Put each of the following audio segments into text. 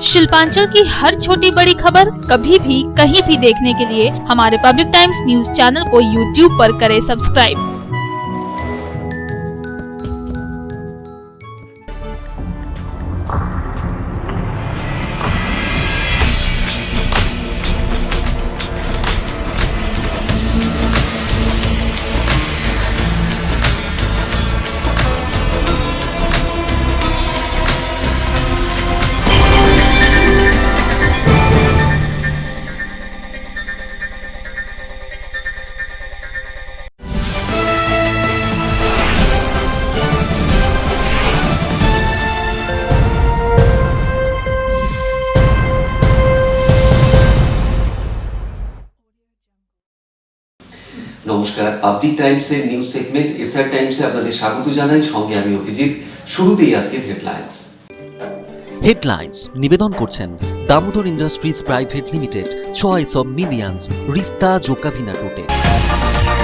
शिल्पांचल की हर छोटी बड़ी खबर कभी भी कहीं भी देखने के लिए हमारे पब्लिक टाइम्स न्यूज चैनल को यूट्यूब पर करें सब्सक्राइब। নমস্কার, পাবলিক টাইমসের নিউজ সেগমেন্ট এসআর টাইমসে আপনাদের স্বাগত জানাই। সঙ্গে আমি অভিজিৎ। শুরুতেই আজকের হেডলাইন্স নিবেদন করছেন Damodar industries private limited, choice of millions, রিস্তা জোকাভিনা টোটে।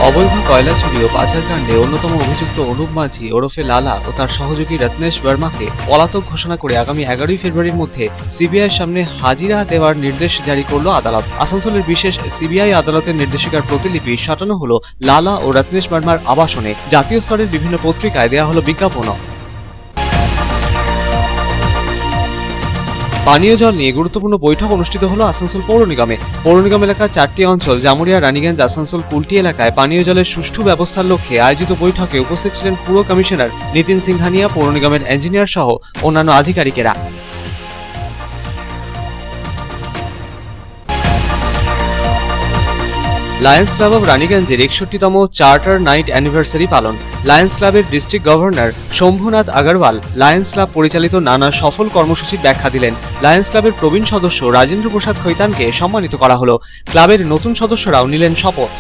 অবৈধ কয়লা চুরি ও পাচারকাণ্ডে অন্যতম অভিযুক্ত অনুপ মাঝি ওরফে লালা ও তার সহযোগী রত্নেশ বর্মাকে পলাতক ঘোষণা করে আগামী 11 ফেব্রুয়ারির মধ্যে সিবিআইয়ের সামনে হাজিরা দেওয়ার নির্দেশ জারি করল আদালত। আসানসোলের বিশেষ সিবিআই আদালতের নির্দেশিকার প্রতিলিপি সাঁটানো হলো লালা ও রত্নেশ বর্মার আবাসনে। জাতীয় স্তরের বিভিন্ন পত্রিকায় দেওয়া হলো বিজ্ঞাপনও। পানীয় জল নিয়ে গুরুত্বপূর্ণ বৈঠক অনুষ্ঠিত হলো আসানসোল পৌর নিগমে। পৌর নিগম এলাকার 4টি অঞ্চল জামুরিয়া, রানীগঞ্জ, আসানসোল, কুলটি এলাকায় পানীয় জলের সুষ্ঠু ব্যবস্থার লক্ষ্যে আয়োজিত বৈঠকে উপস্থিত ছিলেন পুর কমিশনার নিতিন সিংহানিয়া, পৌর নিগমের ইঞ্জিনিয়ার সহ অন্যান্য আধিকারিকেরা। লায়ন্স ক্লাব অব রানীগঞ্জের 61তম চার্টার নাইট অ্যানিভার্সারি পালন। লায়ন্স ক্লাবের district governor Shambhunath Agarwal Lions club পরিচালিত নানা সফল কর্মসূচির ব্যাখ্যা দিলেন। লায়ন্স ক্লাবের প্রবীণ সদস্য রাজেন্দ্র প্রসাদ খৈতানকে সম্মানিত করা হলো। ক্লাবের নতুন সদস্যরাও নিলেন শপথ।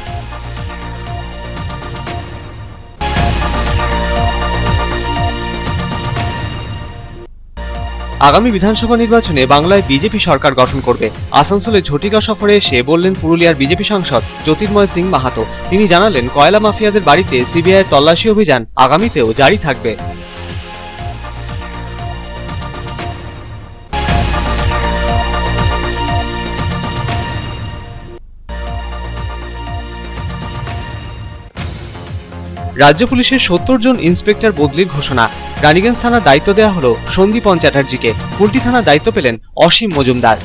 আগামী বিধানসভা নির্বাচনে বাংলায় বিজেপি সরকার গঠন করবে। আসানসোলে ঝটিকা সফরে এসে বললেন পুরুলিয়ার বিজেপি সাংসদ জ্যোতির্ময় সিং মাহাতো। তিনি জানালেন, কয়লা মাফিয়াদের বাড়িতে সিবিআইয়ের তল্লাশি অভিযান আগামীতেও জারি থাকবে। রাজ্য পুলিশের 70 জন ইন্সপেক্টর বদলির ঘোষণা। রানীগঞ্জ থানার দায়িত্ব দেওয়া হলো সন্দীপন চ্যাটার্জিকে। কুলটি থানার দায়িত্ব পেলেন অসীম মজুমদার।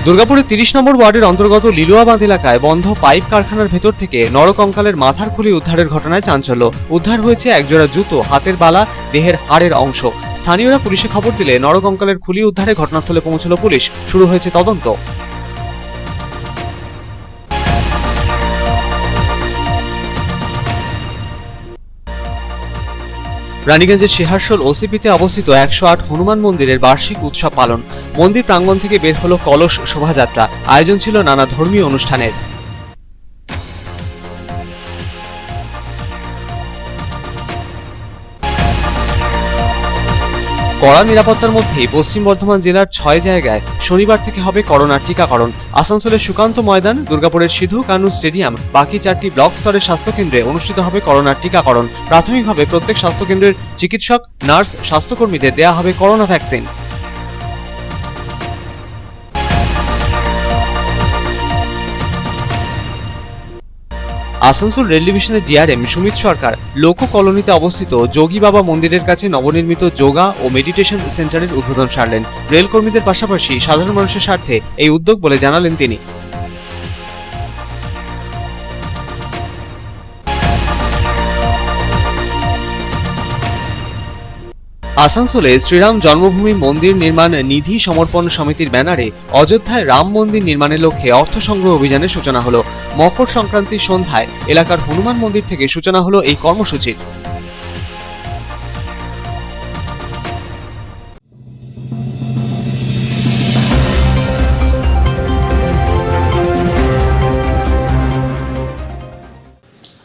দুর্গাপুরের 30 নম্বর ওয়ার্ডের অন্তর্গত লিলুয়াবাঁধ এলাকায় বন্ধ পাইপ কারখানার ভেতর থেকে নরকঙ্কালের মাথার খুলি উদ্ধারের ঘটনায় চাঞ্চল্য। উদ্ধার হয়েছে একজোড়া জুতো, হাতের বালা, দেহের হাড়ের অংশ। স্থানীয়রা পুলিশে খবর দিলে নরকঙ্কালের খুলি উদ্ধারে ঘটনাস্থলে পৌঁছল পুলিশ। শুরু হয়েছে তদন্ত। রানীগঞ্জের শেহারশোল ওসিপিতে অবস্থিত 108 হনুমান মন্দিরের বার্ষিক উৎসব পালন। মন্দির প্রাঙ্গণ থেকে বের হলো কলস শোভাযাত্রা। আয়োজন ছিল নানা ধর্মীয় অনুষ্ঠানের। কড়া নিরাপত্তার মধ্যেই পশ্চিম বর্ধমান জেলার 6 জায়গায় শনিবার থেকে হবে করোনার টিকাকরণ। আসানসোলের সুকান্ত ময়দান, দুর্গাপুরের সিধু কানু স্টেডিয়াম, বাকি 4টি ব্লক স্তরের স্বাস্থ্যকেন্দ্রে অনুষ্ঠিত হবে করোনার টিকাকরণ। প্রাথমিকভাবে প্রত্যেক স্বাস্থ্যকেন্দ্রের চিকিৎসক, নার্স, স্বাস্থ্যকর্মীদের দেয়া হবে করোনা ভ্যাকসিন। আসানসোল রেল ডিভিশনের ডিআরএম সুমিত সরকার লোক কলোনিতে অবস্থিত যোগী বাবা মন্দিরের কাছে নবনির্মিত যোগা ও মেডিটেশন সেন্টারের উদ্বোধন সারলেন। রেল কর্মীদের পাশাপাশি সাধারণ মানুষের স্বার্থে এই উদ্যোগ বলে জানালেন তিনি। আসানসোলে শ্রীরাম জন্মভূমি মন্দির নির্মাণ নিধি সমর্পণ সমিতির ব্যানারে অযোধ্যায় রাম মন্দির নির্মাণের লক্ষ্যে অর্থ সংগ্রহ অভিযানের সূচনা হলো। মকর সংক্রান্তির সন্ধ্যায় এলাকার হনুমান মন্দির থেকে সূচনা হলো এই কর্মসূচির।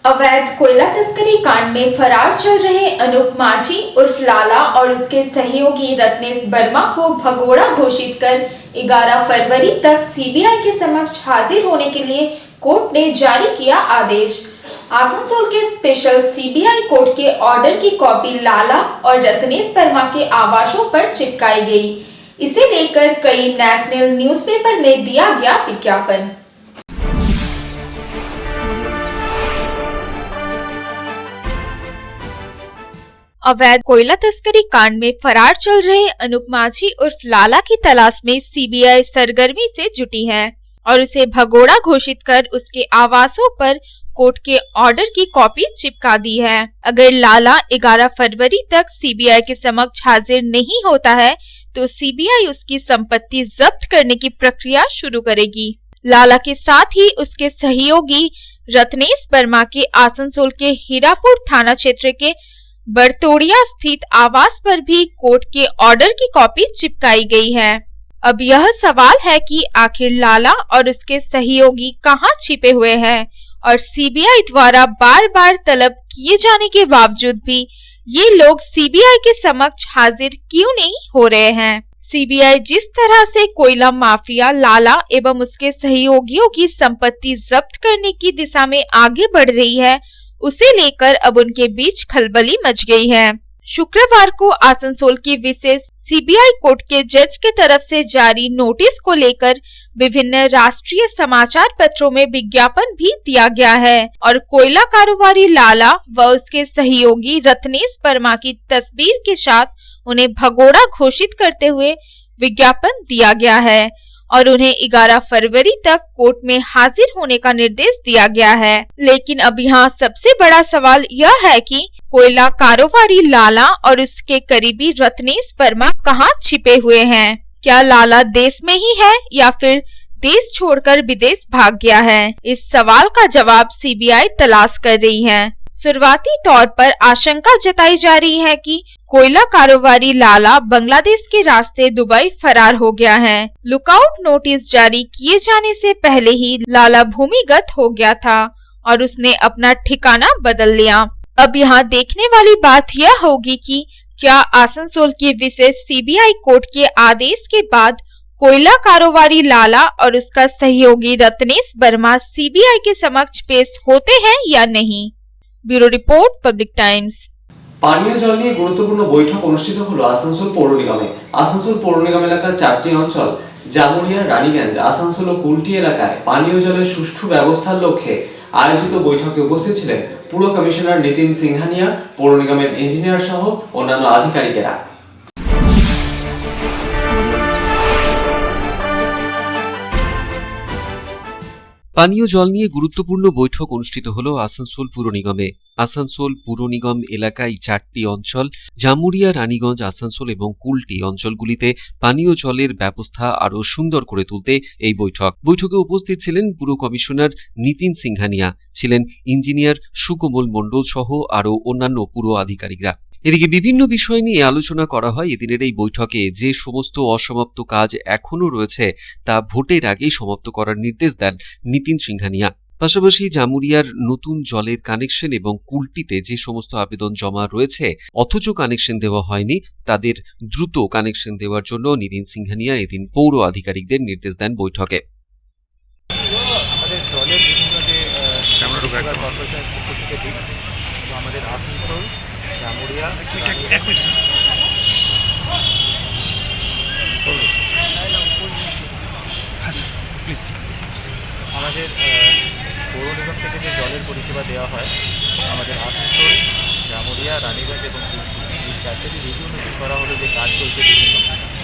अवैध कोयला तस्करी कांड में फरार चल रहे अनुप माझी उर्फ लाला और उसके सहयोगी रत्नेश वर्मा को भगोड़ा घोषित कर 11 फरवरी तक सीबीआई के समक्ष हाजिर होने के लिए कोर्ट ने जारी किया आदेश। आसनसोल के स्पेशल सीबीआई कोर्ट के ऑर्डर की कॉपी लाला और रत्नेश वर्मा के आवासों पर चिपकाई गई। इसे लेकर कई नेशनल न्यूज़पेपर में दिया गया विज्ञापन। अवैध कोयला तस्करी कांड में फरार चल रहे अनूप माझी उर्फ लाला की तलाश में सीबीआई सरगर्मी से जुटी है और उसे भगोड़ा घोषित कर उसके आवासों पर कोर्ट के ऑर्डर की कॉपी चिपका दी है। अगर लाला 11 फरवरी तक सीबीआई के समक्ष हाजिर नहीं होता है तो सीबीआई उसकी संपत्ति जब्त करने की प्रक्रिया शुरू करेगी। लाला के साथ ही उसके सहयोगी रत्नेश वर्मा के आसनसोल के हीरापुर थाना क्षेत्र के बरतोड़िया स्थित आवास पर भी कोर्ट के ऑर्डर की कॉपी चिपकाई गई है। अब यह सवाल है कि आखिर लाला और उसके सहयोगी कहां छिपे हुए हैं और सीबीआई द्वारा बार बार तलब किए जाने के बावजूद भी ये लोग सीबीआई के समक्ष हाजिर क्यों नहीं हो रहे हैं। सीबीआई जिस तरह से कोयला माफिया लाला एवं उसके सहयोगियों की संपत्ति जब्त करने की दिशा में आगे बढ़ रही है, उसे लेकर अब उनके बीच खलबली मच गई है। शुक्रवार को आसनसोल की विशेष सीबीआई कोर्ट के जज के तरफ से जारी नोटिस को लेकर विभिन्न राष्ट्रीय समाचार पत्रों में विज्ञापन भी दिया गया है और कोयला कारोबारी लाला व उसके सहयोगी रत्नेश वर्मा की तस्वीर के साथ उन्हें भगोड़ा घोषित करते हुए विज्ञापन दिया गया है और उन्हें 11 फरवरी तक कोर्ट में हाजिर होने का निर्देश दिया गया है। लेकिन अब यहाँ सबसे बड़ा सवाल यह है कि कोयला कारोबारी लाला और उसके करीबी रत्नेश वर्मा कहाँ छिपे हुए हैं। क्या लाला देश में ही है या फिर देश छोड़कर विदेश भाग गया है? इस सवाल का जवाब सीबीआई तलाश कर रही है। शुरुआती तौर पर आशंका जताई जा रही है कि कोयला कारोबारी लाला बांग्लादेश के रास्ते दुबई फरार हो गया है। लुकआउट नोटिस जारी किए जाने से पहले ही लाला भूमिगत हो गया था और उसने अपना ठिकाना बदल लिया। अब यहाँ देखने वाली बात यह होगी कि क्या आसनसोल की विशेष सीबीआई कोर्ट के आदेश के बाद कोयला कारोबारी लाला और उसका सहयोगी रत्नेश वर्मा सीबीआई के समक्ष पेश होते हैं या नहीं। Bureau report, public times. পানীয় জল নিয়ে গুরুত্বপূর্ণ বৈঠক অনুষ্ঠিত হলো আসানসোল পৌর নিগমে। আসানসোল পৌর নিগম এলাকার 4টি অঞ্চল জামুরিয়া, রানীগঞ্জ, আসানসোল ও কুলটি এলাকায় পানীয় জলের সুষ্ঠু ব্যবস্থার লক্ষ্যে আয়োজিত বৈঠকে উপস্থিত ছিলেন পুর কমিশনার নিতিন সিংহানিয়া, পৌর নিগমের ইঞ্জিনিয়ার সহ অন্যান্য আধিকারিকেরা। পানীয় জল নিয়ে গুরুত্বপূর্ণ বৈঠক অনুষ্ঠিত হলো আসানসোল পুর নিগমে। আসানসোল পুর নিগম এলাকায় 4টি অঞ্চল জামুরিয়া, রানীগঞ্জ, আসানসোল এবং কুলটি অঞ্চলগুলিতে পানীয় জলের ব্যবস্থা আরও সুন্দর করে তুলতে এই বৈঠকে উপস্থিত ছিলেন পুর কমিশনার নিতিন সিংহানিয়া, ছিলেন ইঞ্জিনিয়ার সুকোমল মণ্ডল সহ আরও অন্যান্য পুর আধিকারিকরা। এদিকে বিভিন্ন বিষয় নিয়ে আলোচনা করা হয় এদিনের এই বৈঠকে। যে সমস্ত অসমাপ্ত কাজ এখনো রয়েছে তা ভোটের আগেই সমাপ্ত করার নির্দেশ দেন নিতিন সিংহানিয়া। পাশাপাশি জামুরিয়ার নতুন জলের কানেকশন এবং কুলটিতে যে সমস্ত আবেদন জমা রয়েছে অথচ কানেকশন দেওয়া হয়নি তাদের দ্রুত কানেকশন দেওয়ার জন্য নিতিন সিংহানিয়া এদিন পৌর আধিকারিকদের নির্দেশ দেন বৈঠকে। আমাদের জলের বিভিন্ন যে কর্পোরেশনের পক্ষ থেকে দিক তো আমাদের আসানসোল, জামুরিয়া, আমাদের পৌর নিগম থেকে যে জলের পরিষেবা দেওয়া হয় আমাদের আসানসোল, জামুরিয়া, রানীগঞ্জ এবং এই 4টি রিভিউ মিটিং করা হলো যে কাজ চলছে বিভিন্ন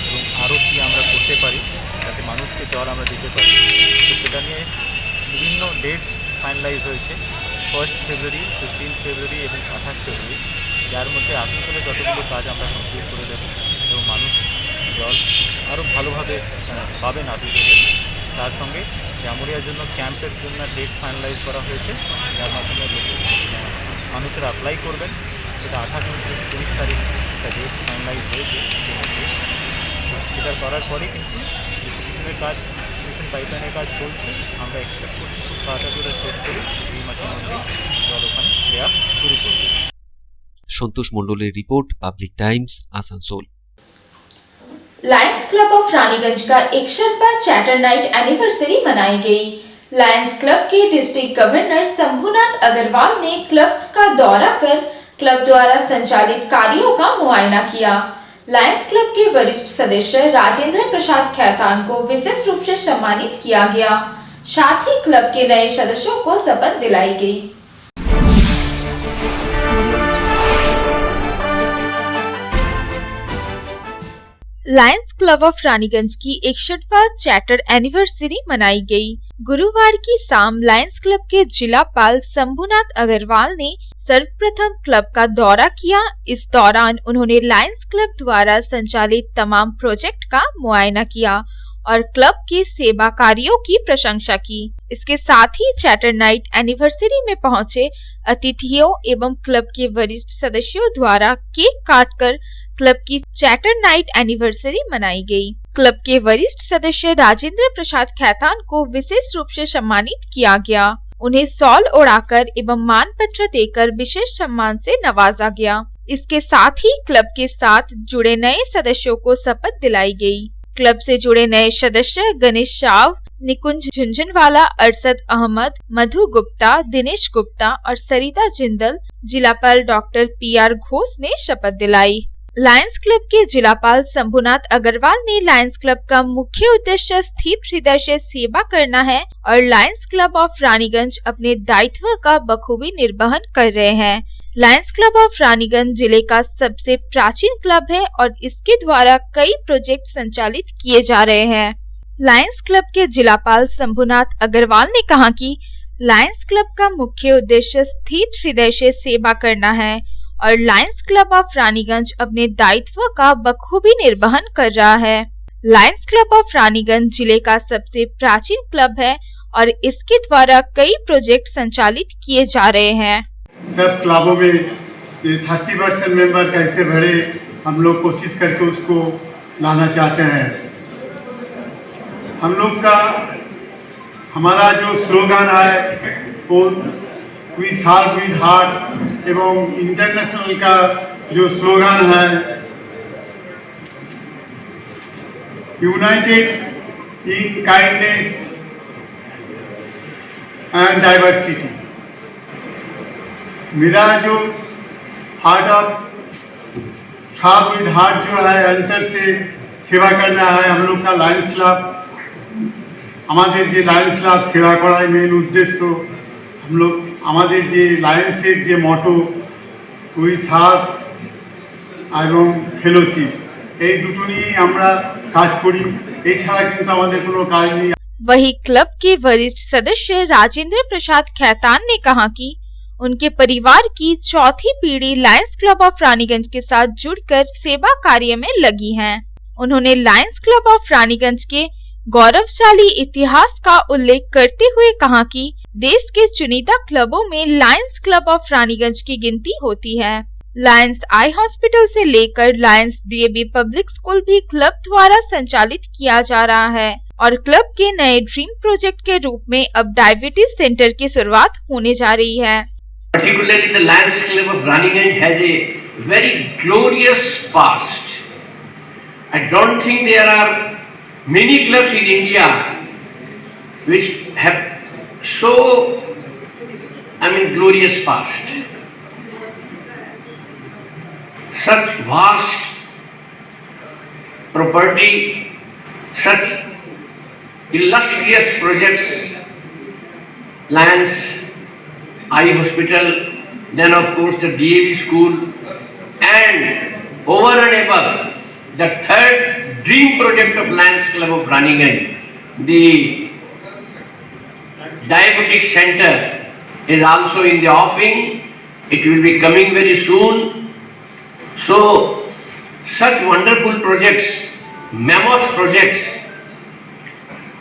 এবং আরও কী আমরা করতে পারি যাতে মানুষকে জল আমরা দিতে পারি। তো সেটা নিয়ে বিভিন্ন ডেটস ফাইনালাইজ হয়েছে 1 ফেব্রুয়ারি, 15 ফেব্রুয়ারি এবং 28 ফেব্রুয়ারি, যার মধ্যে আসানসোলে যতগুলো কাজ আমরা কমপ্লিট করে দেবো এবং মানুষ জল আরও ভালোভাবে পাবেন আসানসোলে। তার সঙ্গে জামুরিয়ার জন্য ক্যাম্পের জন্য ডেট ফাইনালাইজ করা হয়েছে, যার মাধ্যমে মানুষেরা অ্যাপ্লাই করবেন। সেটা 28, 29, 30 তারিখ একটা ডেট ফাইনালাইজ হয়েছে। সেটা করার পরে কিন্তু ডিস্ট্রিবিউশনের কাজ, ডিস্ট্রিবিউশন পাইপলাইনের কাজ চলছে। আমরা এক্সপেক্ট করছি খুব তাড়াতাড়ি ওটা শেষ করে এই মাসের মধ্যে জল ওখানে দেওয়া শুরু করবে। সন্তোষ মণ্ডলের report, public Times, Asansol. Lions club of Raniganj का 61वां चैटर नाइट एनिवर्सरी मनाई गई। लायंस क्लब के डिस्ट्रिक्ट गवर्नर शंभुनाथ अग्रवाल ने क्लब का दौरा कर क्लब द्वारा संचालित कार्यों का मुआयना किया। लायंस क्लब के वरिष्ठ सदस्य राजेंद्र प्रसाद खैतान को विशेष रूप से सम्मानित किया गया। साथ ही क्लब के नए सदस्यों को शपथ दिलाई गई। लायंस क्लब ऑफ रानीगंज की 61वां चार्टर एनिवर्सरी मनाई गई। गुरुवार की शाम लायंस क्लब के जिलापाल शंभुनाथ अग्रवाल ने सर्वप्रथम क्लब का दौरा किया। इस दौरान उन्होंने लायंस क्लब द्वारा संचालित तमाम प्रोजेक्ट का मुआयना किया और क्लब के सेवा कार्यों की प्रशंसा की। इसके साथ ही चार्टर नाइट एनिवर्सरी में पहुंचे अतिथियों एवं क्लब के वरिष्ठ सदस्यों द्वारा केक काटकर क्लब की चार्टर नाइट एनिवर्सरी मनाई गई। क्लब के वरिष्ठ सदस्य राजेंद्र प्रसाद खैतान को विशेष रूप से सम्मानित किया गया। उन्हें शॉल ओढ़ाकर एवं मान पत्र देकर विशेष सम्मान से नवाजा गया। इसके साथ ही क्लब के साथ जुड़े नए सदस्यों को शपथ दिलाई गई। क्लब से जुड़े नए सदस्य गणेश शाव, निकुंज झुंझुनवाला, अरशद अहमद, मधु गुप्ता, दिनेश गुप्ता और सरिता जिंदल जिलापाल डॉक्टर PR घोष ने शपथ दिलाई। लायंस क्लब के जिलापाल शंभुनाथ अग्रवाल ने लायंस क्लब का मुख्य उद्देश्य स्थित हृदय से सेवा करना है और लायंस क्लब ऑफ रानीगंज अपने दायित्व का बखूबी निर्वहन कर रहे हैं। लायंस क्लब ऑफ रानीगंज जिले का सबसे प्राचीन क्लब है और इसके द्वारा कई प्रोजेक्ट संचालित किए जा रहे हैं। लायंस क्लब के जिलापाल शंभुनाथ अग्रवाल ने कहा कि लायंस क्लब का मुख्य उद्देश्य स्थित हृदय से सेवा करना है और लायंस क्लब ऑफ रानीगंज अपने दायित्व का बखूबी निर्वहन कर रहा है। लायंस क्लब ऑफ रानीगंज जिले का सबसे प्राचीन क्लब है और इसके द्वारा कई प्रोजेक्ट संचालित किए जा रहे हैं। सब क्लबों में 30% मेंबर कैसे बढ़े, हम लोग कोशिश करके उसको लाना चाहते हैं। हम लोग का हमारा जो स्लोगन है वो वी सॉल्व विद हार्ट एवं इंटरनेशनल का जो स्लोगन है United in kindness and diversity. मेरा जो heart of solve with heart जो है अंतर से सेवा करना है। हम लोग का लायंस क्लब আমাদের যে লায়ন্স ক্লাব সেবা করার মেন উদ্দেশ্য, हम लोग আমাদের যে লায়ন্সের যে মটো উই সার্ভ এবং ফেলোশিপ, এই দুটো নিয়ে আমরা কাজ করি। এছাড়া কিন্তু আমাদের কোনো কাজ নেই। वही क्लब के वरिष्ठ सदस्य राजेंद्र प्रसाद खैतान ने कहा कि उनके परिवार की चौथी पीढ़ी लायंस क्लब ऑफ रानीगंज के साथ जुड़कर सेवा कार्य में लगी है। उन्होंने लायंस क्लब ऑफ रानीगंज के गौरवशाली इतिहास का उल्लेख करते हुए कहा कि देश के चुनिंदा क्लबों में लायंस क्लब ऑफ रानीगंज की गिनती होती है। लायंस आई हॉस्पिटल से लेकर लायंस DAV पब्लिक स्कूल भी क्लब द्वारा संचालित किया जा रहा है और क्लब के नए ड्रीम प्रोजेक्ट के रूप में अब डायबिटीज सेंटर की शुरुआत होने जा रही है। Particularly the Lions Club of Raniganj has a very glorious past. I don't think there are many clubs in India which have so, glorious past. Such vast property, such illustrious projects, Lions Eye Hospital, then of course the DAV school, and over and above the third dream project of Lions Club of Raniganj, the diabetic center is also in the offing. It will be coming very soon. So such wonderful projects, mammoth projects.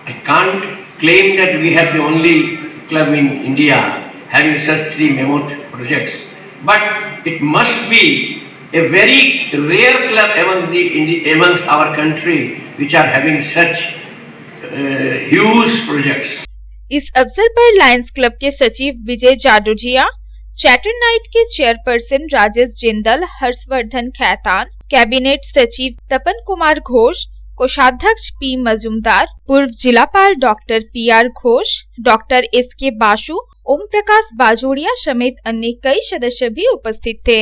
I can't claim that we have the only club in India having such three mammoth projects, but it must be a very rare club amongst our country which are having such huge projects. इस अवसर पर Lions club के सचिव Vijay Jadodia, charter night के chairperson Rajesh Jindal, Harshvardhan Khaitan, cabinet सचिव तपन कुमार घोष, कोषाध्यक्ष P Majumdar, पूर्व जिलापाल doctor PR Ghosh, doctor SK Basu, Om Prakash Bajoria समेत अन्य कई सदस्य भी उपस्थित थे।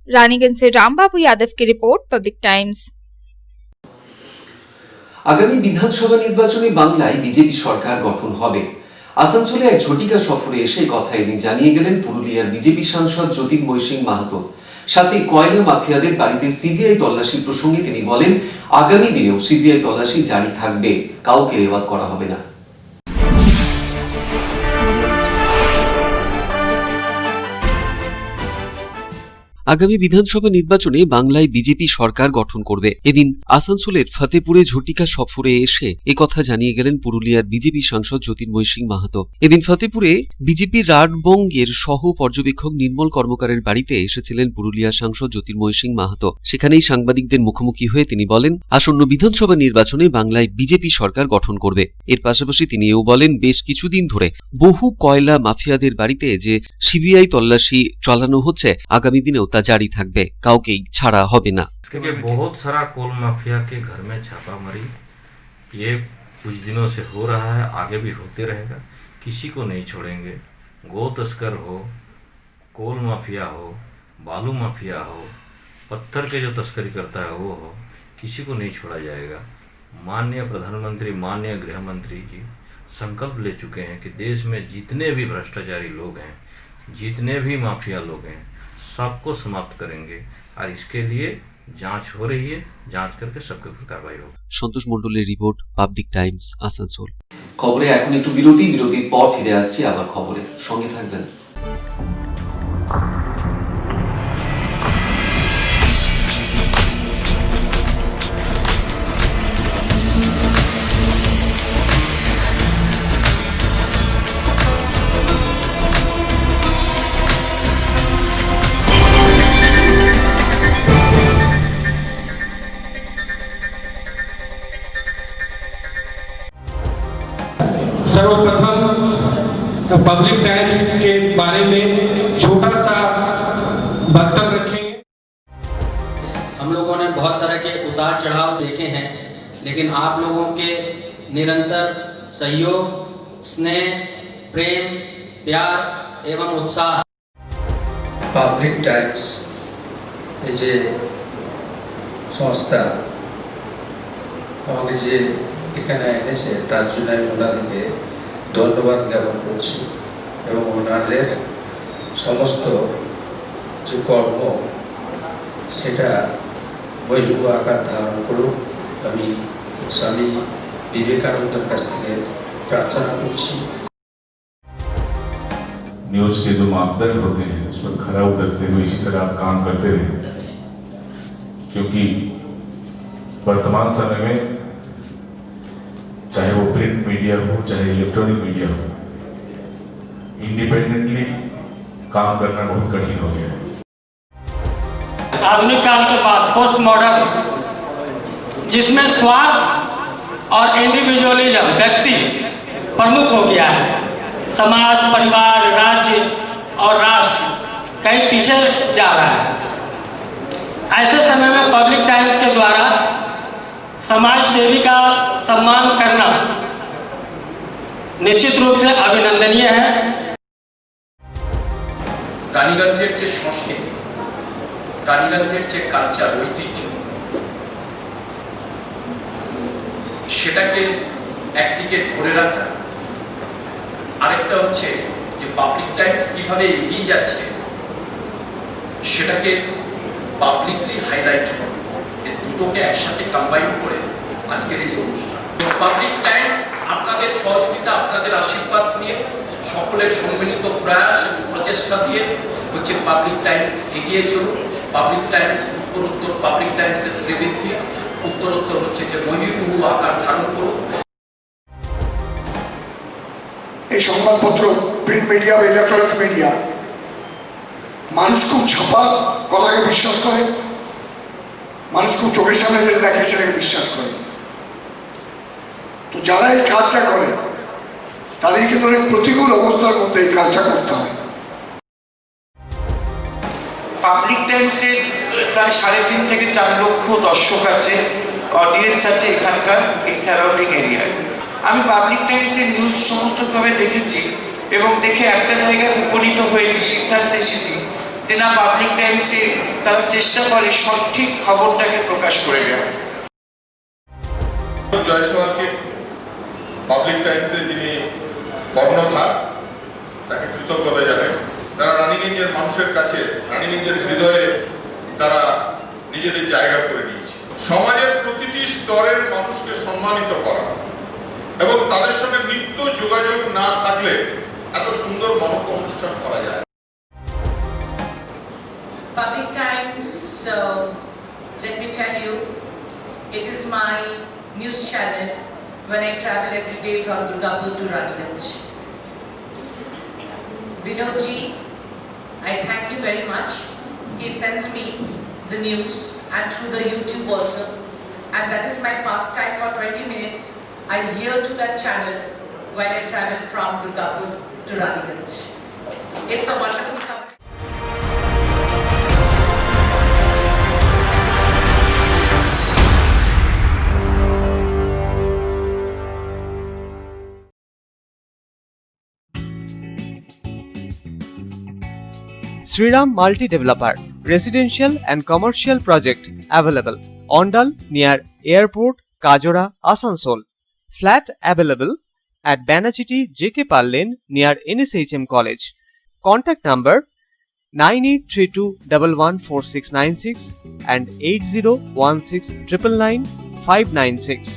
रानीगंज से रामबाबू यादव की रिपोर्ट, पब्लिक टाइम्स। আগামী বিধানসভা নির্বাচনে বাংলায় বিজেপি সরকার গঠন হবে। আসানসোলে এক ঝটিকা সফরে এসে কথা এদিন জানিয়ে গেলেন পুরুলিয়ার বিজেপি সাংসদ জ্যোতির্ময় সিং মাহাতো। সাথে কয়লা মাফিয়াদের বাড়িতে সিবিআই তল্লাশি প্রসঙ্গে তিনি বলেন, আগামী দিনেও সিবিআই তল্লাশি জারি থাকবে, কাউকে রেওয়াত করা হবে না। আগামী বিধানসভা নির্বাচনে বাংলায় বিজেপি সরকার গঠন করবে। এদিন আসানসোলের ফতেপুরে ঝটিকা সফরে এসে একথা জানিয়ে গেলেন পুরুলিয়ার বিজেপি সাংসদ জ্যোতির্ময় সিং মাহাতো। এদিন ফতেপুরে বিজেপি রাডবঙ্গের সহ পর্যবেক্ষক নির্মল কর্মকারের বাড়িতে এসেছিলেন পুরুলিয়া সাংসদ জ্যোতির্ময় সিং মাহাতো। সেখানেই সাংবাদিকদের মুখোমুখি হয়ে তিনি বলেন, আসন্ন বিধানসভা নির্বাচনে বাংলায় বিজেপি সরকার গঠন করবে। এর পাশাপাশি তিনি এও বলেন, বেশ কিছুদিন ধরে বহু কয়লা মাফিয়াদের বাড়িতে যে সিবিআই তল্লাশি চালানো হচ্ছে, আগামী দিনেও তা জারি থাকবে, কাউকেই ছাড়া হবে না। बहुत सारा कोल माफिया के घर में छापामारी ये कुछ दिनों से हो रहा है, आगे भी होते रहेगा, किसी को नहीं छोड़ेंगे। गो तस्कर हो, कोल माफिया हो, बालू माफिया हो, पत्थर के जो तस्करी करता है वो हो, किसी को नहीं छोड़ा जाएगा। माननीय प्रधानमंत्री, माननीय गृह मंत्री जी संकल्प ले चुके हैं कि देश में जितने भी भ्रष्टाचारी लोग हैं, जितने भी माफिया लोग हैं, सबको समाप्त करेंगे और इसके लिए जांच हो रही है, जांच करके सबके ऊपर कार्रवाई होगी। সন্তোষ মণ্ডলের রিপোর্ট, পাবলিক টাইমস, আসানসোল। খবরে এখন একটু বিরতির পর ফিরে আসছি আবার খবরে, সঙ্গে থাকবেন। सर्वप्रथम पब्लिक टाइम्स के बारे में छोटा सा वक्तव्य रखेंगे। हम लोगों ने बहुत तरह के उतार चढ़ाव देखे हैं, लेकिन आप लोगों के निरंतर सहयोग, स्नेह, प्रेम, प्यार एवं उत्साह পাবলিক টাইমস এই যে সংস্থা আমাকে যে এখানে এনেছে তার জন্য আমি ওনাদেরকে ধন্যবাদ জ্ঞাপন করছি এবং ওনাদের সমস্ত যে কর্ম সেটা বৈভব আকার ধারণ করুক আমি স্বামী বিবেকানন্দের কাছ থেকে প্রার্থনা করছি। न्यूज के जो मापदंड होते हैं उस पर खरा उतरते हुए इसी तरह आप काम करते रहे, क्योंकि वर्तमान समय में चाहे वो प्रिंट मीडिया हो चाहे इलेक्ट्रॉनिक मीडिया हो, इंडिपेंडेंटली काम करना बहुत कठिन हो गया है। आधुनिक काल के बाद पोस्ट मॉडर्न, जिसमें स्वार्थ और इंडिविजुअलिज्म व्यक्ति प्रमुख हो गया है, समाज, परिवार, राज्य और राष्ट्र कहीं पीछे जा रहा है। ऐसे समय में पब्लिक टाइम्स के द्वारा समाज सेवी का सम्मान करना निश्चित रूप से अभिनंदनीय है। রানীগঞ্জের যে সংস্কৃতি, রানীগঞ্জের যে কালচার, ঐতিহ্য, সেটাকে একদিকে ধরে রাখা, আরেকটা হচ্ছে যে পাবলিক টাইমস কিভাবে এগিয়ে যাচ্ছে সেটাকে পাবলিকলি হাইলাইট করা, এই দুটোকে একসাথে কম্বাইন করে আজকের এই অনুষ্ঠান। পাবলিক টাইমস আপনাদের সহযোগিতা, আপনাদের আশীর্বাদ নিয়ে, সকলের সম্মিলিত প্রয়াস প্রচেষ্টা দিয়ে হচ্ছে পাবলিক টাইমস এগিয়ে চলুন। পাবলিক টাইমস উত্তরোত্তর, পাবলিক টাইমসের শ্রীবৃদ্ধি উত্তরোত্তর হচ্ছে যে বহির্মুখ আকার ধারণ করুন। এই সংবাদপত্র, প্রিন্ট মিডিয়া বা ইলেকট্রনিক মিডিয়া মানুষ খুব ছাপা কথাকে বিশ্বাস করে, মানুষ খুব চোখের সামনে যেটা দেখে সেটাকে বিশ্বাস করে। তো যারা এই কাজটা করে তাদের কিন্তু অনেক প্রতিকূল অবস্থার মধ্যে এই কাজটা করতে হয়। পাবলিক টাইমসে প্রায় 3.5 থেকে 4 লক্ষ দর্শক আছে, অডিয়েন্স আছে এখানকার এই সারাউন্ডিং এরিয়ায়। আমি পাবলিক টাইমসের নিউজ সমস্তভাবে দেখেছি এবং দেখে একটা জায়গায় উপনীত হয়েছি, সিদ্ধান্তে এসেছি যে না, পাবলিক টাইমসে তারা চেষ্টা করে সঠিক খবরটাকে প্রকাশ করে দেওয়া। জয়সওয়ালকে পাবলিক টাইমসে যিনি কর্ণধার, তাকে কৃতজ্ঞতা জানাই। তারা রানীগঞ্জের মানুষের কাছে, রানীগঞ্জের হৃদয়ে তারা নিজেদের জায়গা করে নিয়েছে। সমাজের প্রতিটি স্তরের মানুষকে সম্মানিত করা এবং তাদের সঙ্গে নিত্য যোগাযোগ না থাকলে এত সুন্দর মানব অনুষ্ঠান করা যায়। Public Times, let me tell you, it is my news channel when I travel every day from Durgapur to Raniganj. Vinodji, I thank you very much. He sends me the news and through the YouTube also, and that is my pastime for 20 minutes. I hear to that channel when I travel from Durgapur to Raniganj. It's a wonderful company. Sriram Multi Developer, residential and commercial project available. Ondal near Airport, Kajora, Asansol. Flat available at Banachiti JK Pal Lane near NSHM College. Contact number 9832114696 and 8016999596.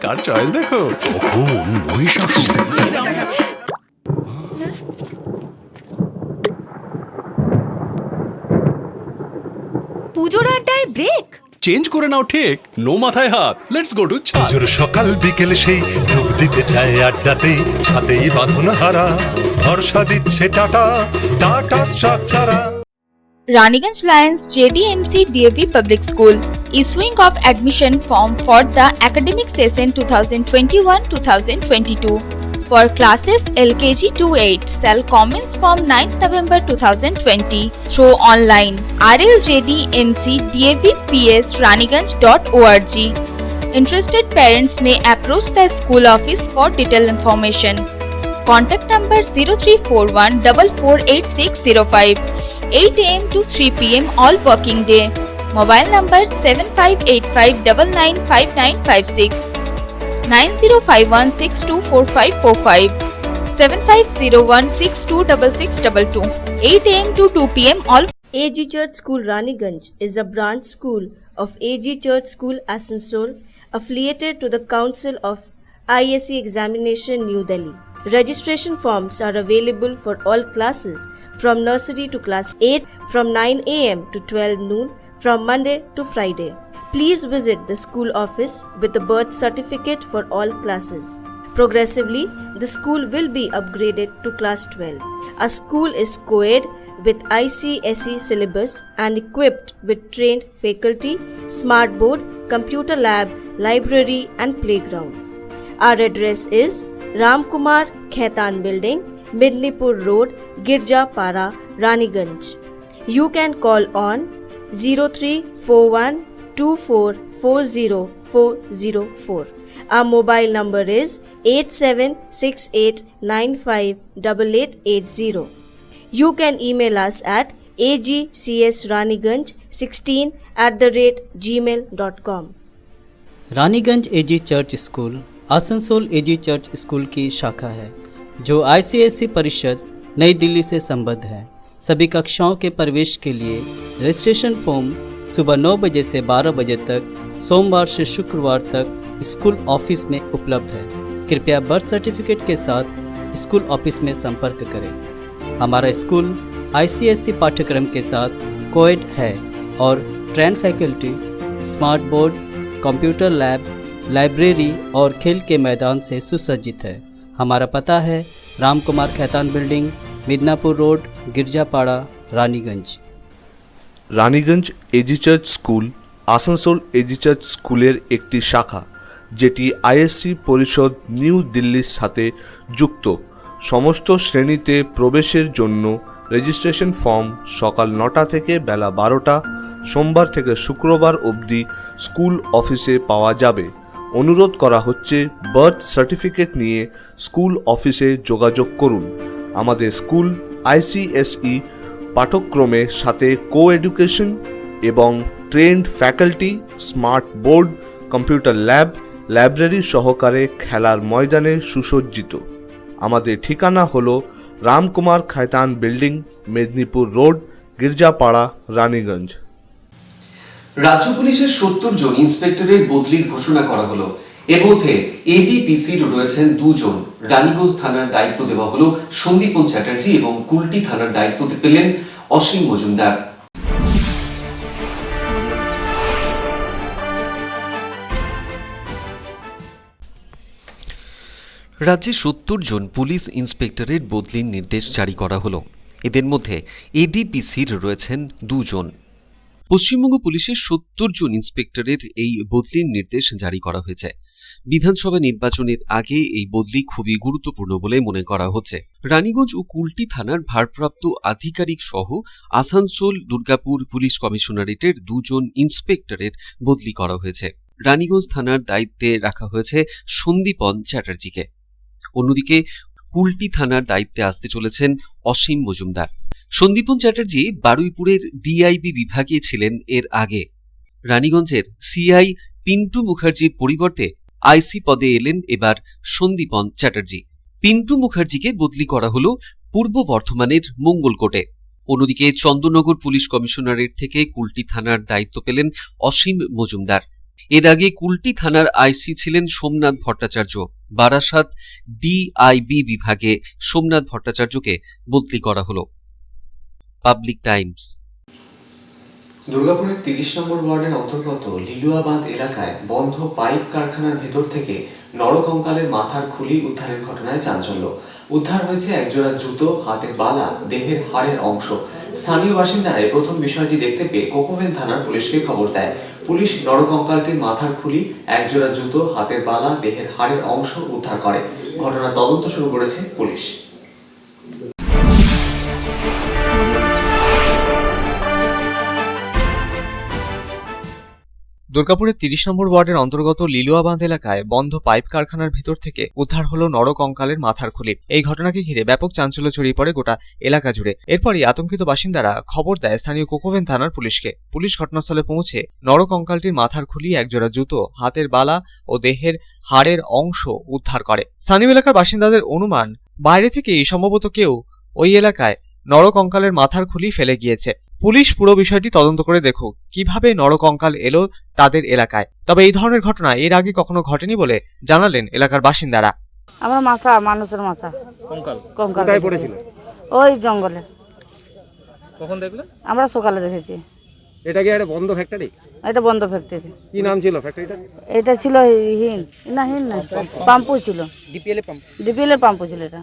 Car choice দেখো, কখন মহিষাসুর। পুজোর আড্ডায় break change করে নাও ঠিক, no মাথায় হাত। Let's go to ছাদ। পুজোর সকাল বিকেল সেই ডুব দিতে চায় আড্ডাতেই, ছাদেই বাঁধন হারা ভরসা দিচ্ছে Tata, Tata Structura. Raniganj Lions JDMC DAV Public School issuing of admission form for the academic session 2021-2022 for classes LKG to 8 shall commence from 9th November 2020 through online rljdmcdavps.raniganj.org. Interested parents may approach the school office for detailed information. Contact number 0341 448605. 8 AM to 3 PM all working day. Mobile number 7585995956, 9051624545, 7501626622. 8 AM to 2 PM all. AG Church School Raniganj is a branch school of AG Church School Asansol, affiliated to the Council of ISC Examination New Delhi. Registration forms are available for all classes from nursery to class 8 from 9 AM to 12 noon from Monday to Friday. Please visit the school office with the birth certificate for all classes. Progressively, the school will be upgraded to class 12. Our school is co-ed with ICSE syllabus and equipped with trained faculty, smart board, computer lab, library and playground. Our address is Ramkumar Khaitan Building, Midnipur Road, Girja Para, Raniganj. You can call on 0341244004. Our mobile number is 8768958880. You can email us at agcsraniganj16@gmail.com. Raniganj AG church school Asansol AG church school की शाखा है जो ICSE परिषद नई दिल्ली से संबद्ध है। सभी कक्षाओं के प्रवेश के लिए रजिस्ट्रेशन फॉर्म सुबह 9 बजे से 12 बजे तक सोमवार से शुक्रवार तक स्कूल ऑफिस में उपलब्ध है। कृपया बर्थ सर्टिफिकेट के साथ स्कूल ऑफिस में संपर्क करें। हमारा स्कूल ICSE पाठ्यक्रम के साथ कोएड है और train faculty, smart board, computer lab, library और खेल के मैदान से सुसज्जित है। हमारा पता है Ram Kumar Khaitan building, Midnapore road, Girjapara, Raniganj. Raniganj AG church school Asansol AG church স্কুলের একটি শাখা যেটি ISC পরিষদ নিউ দিল্লির সাথে যুক্ত। সমস্ত শ্রেণীতে প্রবেশের জন্য রেজিস্ট্রেশন ফর্ম সকাল 9টা থেকে বেলা 12টা সোমবার থেকে শুক্রবার অবধি স্কুল অফিসে পাওয়া যাবে। অনুরোধ করা হচ্ছে বার্থ সার্টিফিকেট নিয়ে স্কুল অফিসে যোগাযোগ করুন। আমাদের স্কুল ICSE পাঠ্যক্রমের সাথে কো এডুকেশন এবং trend faculty, smart board, computer lab, library সহকারে খেলার ময়দানে সুসজ্জিত। আমাদের ঠিকানা হলো রামকুমার খায়তান বিল্ডিং, মেদিনীপুর রোড, গির্জাপাড়া, রানীগঞ্জ। রাজ্য পুলিশের 70 জন ইন্সপেক্টরের বদলির ঘোষণা করা হলো। এর মধ্যে ADPCর রয়েছেন 2 জন। রানীগঞ্জ থানার দায়িত্ব দেওয়া হলো সন্দীপন চ্যাটার্জি এবং কুলটি থানার দায়িত্ব পেলেন অসীম মজুমদার। রাজ্যে 70 জন পুলিশ ইন্সপেক্টরের বদলির নির্দেশ জারি করা হলো। এদের মধ্যে ADPCর রয়েছেন 2 জন। পশ্চিমবঙ্গ পুলিশের 70 জন ইন্সপেক্টরের এই বদলির নির্দেশ জারি করা হয়েছে। বিধানসভা নির্বাচনের আগে এই বদলি খুবই গুরুত্বপূর্ণ বলে মনে করা হচ্ছে। রানীগঞ্জ ও কুলটি থানার ভারপ্রাপ্ত আধিকারিক সহ আসানসোল, দুর্গাপুর পুলিশ কমিশনারেটের 2 জন ইন্সপেক্টরের বদলি করা হয়েছে। রানীগঞ্জ থানার দায়িত্বে রাখা হয়েছে সন্দীপন চ্যাটার্জিকে। অন্যদিকে কুলটি থানার দায়িত্বে আসতে চলেছেন অসীম মজুমদার। সন্দীপন চ্যাটার্জি বারুইপুরের DIB বিভাগে ছিলেন এর আগে। রানীগঞ্জের CI পিন্টু মুখার্জির পরিবর্তে IC পদে এলেন এবার সন্দীপন চ্যাটার্জি। পিন্টু মুখার্জিকে বদলি করা হলো পূর্ব বর্ধমানের মঙ্গলকোটে। অন্যদিকে চন্দননগর পুলিশ কমিশনারেট থেকে কুলটি থানার দায়িত্ব পেলেন অসীম মজুমদার। এর আগে কুলটি থানার IC ছিলেন সোমনাথ ভট্টাচার্য। বারাসাত DIB বিভাগে সোমনাথ ভট্টাচার্যকে বদলি করা হলো। Public Times. দুর্গাপুরের 30 নম্বর ওয়ার্ডের অন্তর্গত লিলুয়াবাঁধ এলাকায় বন্ধ পাইপ কারখানার ভেতর থেকে নরকঙ্কালের মাথার খুলি উদ্ধারের ঘটনায় চাঞ্চল্য। উদ্ধার হয়েছে একজোড়া জুতো, হাতের বালা, দেহের হাড়ের অংশ। স্থানীয় বাসিন্দারা প্রথম বিষয়টি দেখতে পেয়ে কোকোভেন থানার পুলিশকে খবর দেয়। পুলিশ নরকঙ্কালটির মাথার খুলি, একজোড়া জুতো, হাতের বালা, দেহের হাড়ের অংশ উদ্ধার করে। ঘটনার তদন্ত শুরু করেছে পুলিশ। দুর্গাপুরের 30 নম্বর ওয়ার্ডের অন্তর্গত লিলুয়াবাঁধ এলাকায় বন্ধ পাইপ কারখানার ভেতর থেকে উদ্ধার হলো নরকঙ্কালের মাথার খুলি। এই ঘটনাকে ঘিরে ব্যাপক চাঞ্চল্য ছড়িয়ে পড়ে গোটা এলাকা জুড়ে। এরপরই আতঙ্কিত বাসিন্দারা খবর দেয় স্থানীয় কোকোভেন থানার পুলিশকে। পুলিশ ঘটনাস্থলে পৌঁছে নরকঙ্কালটির মাথার খুলি, একজোড়া জুতো, হাতের বালা ও দেহের হাড়ের অংশ উদ্ধার করে। স্থানীয় এলাকার বাসিন্দাদের অনুমান, বাইরে থেকে সম্ভবত কেউ ওই এলাকায় নরকঙ্কালের মাথার খুলি ফেলে গিয়েছে। পুলিশ পুরো বিষয়টি তদন্ত করে দেখুক কিভাবে নরকঙ্কাল এলো তাদের এলাকায়। তবে এই ধরনের ঘটনা এর আগে কখনো ঘটেনি বলে জানালেন এলাকার বাসিন্দারা। আমার মাথা, মানুষের মাথা কঙ্কাল কোথায় পড়েছিল? ওই জঙ্গলে। কখন দেখলে? আমরা সকালে দেখেছি। এটা কি একটা বন্ধ ফ্যাক্টরি? এটা বন্ধ ফ্যাক্টরি। কি নাম ছিল ফ্যাক্টরিটা? এটা ছিল হিন না পাম্পু ছিল। ডিপিএল এর পাম্পু ছিল এটা।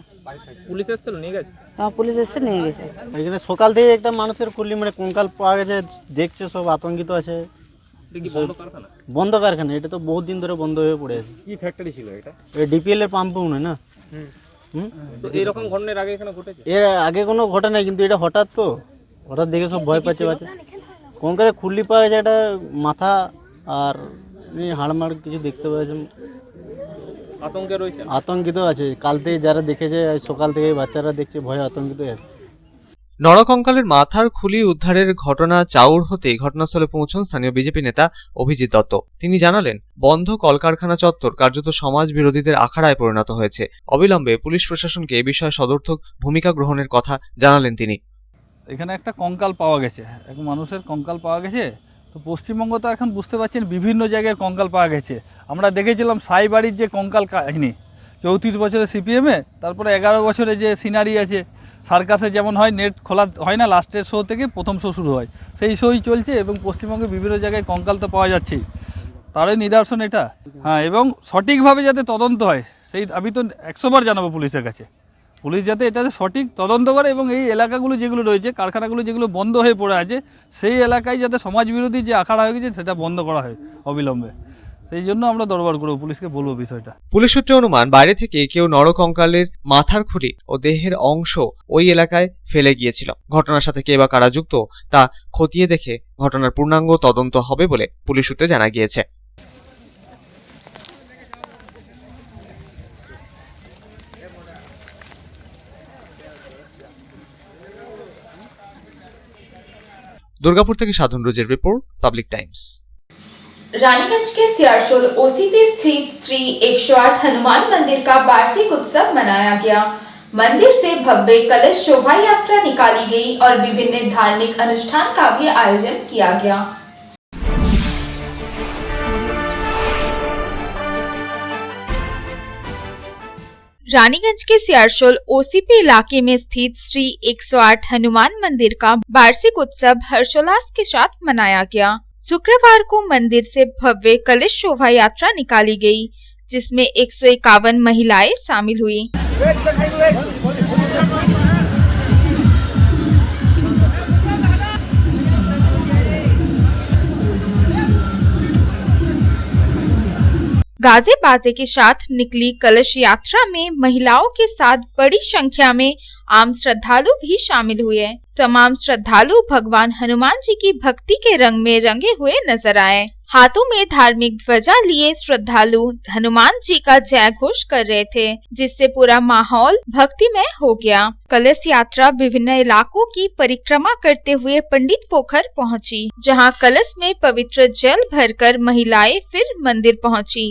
পুলিশ এসেছিল, নিয়ে গেছে? হ্যাঁ, পুলিশ এসে নিয়ে গেছে। এখানে সকাল থেকে একটা মানুষের খুলি মানে কঙ্কাল পাওয়া গেছে, দেখছে, সব আতঙ্কিত আছে। বন্ধ কারখানা, এটা তো বহুত দিন ধরে বন্ধ হয়ে পড়ে আছে। কি ফ্যাক্টরি ছিল এটা? ডিপিএল এর পাম্পু নয় না? তো এরকম ঘটনার আগে এখানে ঘটেছে? এর আগে কোনো ঘটনা নাই, কিন্তু এটা হঠাৎ দেখে সব ভয় পাচ্ছে। কঙ্কালে খুললি পাওয়া গেছে, একটা মাথা আর হাড়মাড় কিছু দেখতে পাচ্ছি। আতঙ্কে রয়েছে, আতঙ্কিত আছে। কাল থেকে যারা দেখেছে, সকাল থেকে বাচ্চারা দেখছে, ভয়ে আতঙ্কিত আছে। নরকঙ্কালের মাথার খুলি উদ্ধারের ঘটনা চাউর হতে ঘটনাস্থলে পৌঁছন স্থানীয় বিজেপি নেতা অভিজিৎ দত্ত। তিনি জানালেন, বন্ধ কলকারখানা চত্বর কার্যত সমাজ বিরোধীদের আখড়ায় পরিণত হয়েছে। অবিলম্বে পুলিশ প্রশাসনকে এ বিষয়ে সদর্থক ভূমিকা গ্রহণের কথা জানালেন তিনি। এখানে একটা কঙ্কাল পাওয়া গেছে, এক মানুষের কঙ্কাল পাওয়া গেছে। তো পশ্চিমবঙ্গ তো এখন বুঝতে পারছেন বিভিন্ন জায়গায় কঙ্কাল পাওয়া গেছে। আমরা দেখেছিলাম সাইবাড়ির যে কঙ্কাল কাহিনী 34 বছরের সিপিএমে, তারপরে 11 বছরে যে সিনারি আছে সার্কাসে যেমন হয়, নেট খোলা হয় না, লাস্টের শো থেকে প্রথম শো শুরু হয়, সেই শোই চলছে। এবং পশ্চিমবঙ্গে বিভিন্ন জায়গায় কঙ্কাল তো পাওয়া যাচ্ছে, তারই নিদর্শন এটা। হ্যাঁ, এবং সঠিকভাবে যাতে তদন্ত হয়, সেই আমি তো 100 বার জানাবো পুলিশের কাছে। পুলিশ যাতে এটাতে সঠিক তদন্ত করে এবং এই এলাকাগুলো যেগুলো রয়েছে, কারখানাগুলো যেগুলো বন্ধ হয়ে পড়ে আছে, সেই এলাকায় যাতে সমাজ বিরোধী যে আখড়া হয়ে গেছে সেটা বন্ধ করা হয় অবিলম্বে। সেই জন্য আমরা দরবার করবো, পুলিশকে বলবো বিষয়টা। পুলিশ সূত্রে অনুমান, বাইরে থেকে কেউ নরকঙ্কালের মাথার খুলি ও দেহের অংশ ওই এলাকায় ফেলে গিয়েছিল। ঘটনার সাথে কে বা কারা যুক্ত তা খতিয়ে দেখে ঘটনার পূর্ণাঙ্গ তদন্ত হবে বলে পুলিশ সূত্রে জানা গিয়েছে। दुर्गापुर থেকে साधन रोजेर रिपोर्ट, पब्लिक टाइम्स। रानीगंज के सियारचोल ओसीपी स्थित श्री 108 हनुमान मंदिर का वार्षिक उत्सव मनाया गया। मंदिर से भव्य कलश शोभा यात्रा निकाली गई और विभिन्न धार्मिक अनुष्ठान का भी आयोजन किया गया। रानीगंज के सियारचोल ओसीपी इलाके में स्थित श्री 108 हनुमान मंदिर का वार्षिक उत्सव हर्षोल्लास के साथ मनाया गया। शुक्रवार को मंदिर से भव्य कलश शोभा यात्रा निकाली गई, जिसमें 151 महिलाएं शामिल हुई। गाजे बाजे के साथ निकली कलश यात्रा में महिलाओं के साथ बड़ी संख्या में आम श्रद्धालु भी शामिल हुए। तमाम श्रद्धालु भगवान हनुमान जी की भक्ति के रंग में रंगे हुए नजर आए। हाथों में धार्मिक ध्वजा लिए श्रद्धालु हनुमान जी का जय घोष कर रहे थे, जिससे पूरा माहौल भक्तिमय हो गया। कलश यात्रा विभिन्न इलाकों की परिक्रमा करते हुए पंडित पोखर पहुंची, जहां कलश में पवित्र जल भरकर महिलाएं फिर मंदिर पहुंची।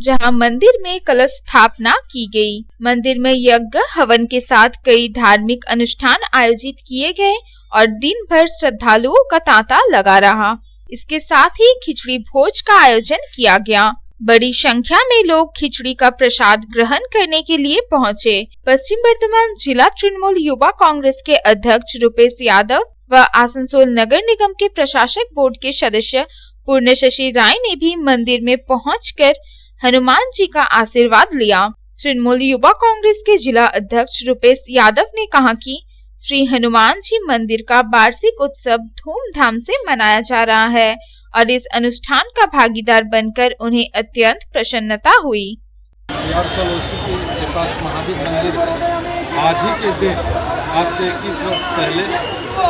जहां मंदिर में कलश स्थापना की गई। मंदिर में यज्ञ हवन के साथ कई धार्मिक अनुष्ठान आयोजित किए गए और दिन भर श्रद्धालुओं का तांता लगा रहा। इसके साथ ही खिचड़ी भोज का आयोजन किया गया। बड़ी संख्या में लोग खिचड़ी का प्रसाद ग्रहण करने के लिए पहुंचे। पश्चिम बर्धमान जिला तृणमूल युवा कांग्रेस के अध्यक्ष रुपेश यादव व आसनसोल नगर निगम के प्रशासक बोर्ड के सदस्य पूर्णशशि राय ने भी मंदिर में पहुंचकर हनुमान जी का आशीर्वाद लिया। तृणमूल युवा कांग्रेस के जिला अध्यक्ष रुपेश यादव ने कहा कि श्री हनुमान जी मंदिर का वार्षिक उत्सव धूमधाम से मनाया जा रहा है और इस अनुष्ठान का भागीदार बनकर उन्हें अत्यंत प्रसन्नता हुई। सियारचोल ओसीपी के पास महावीर मंदिर आज ही के दिन, आज से 21 वर्ष पहले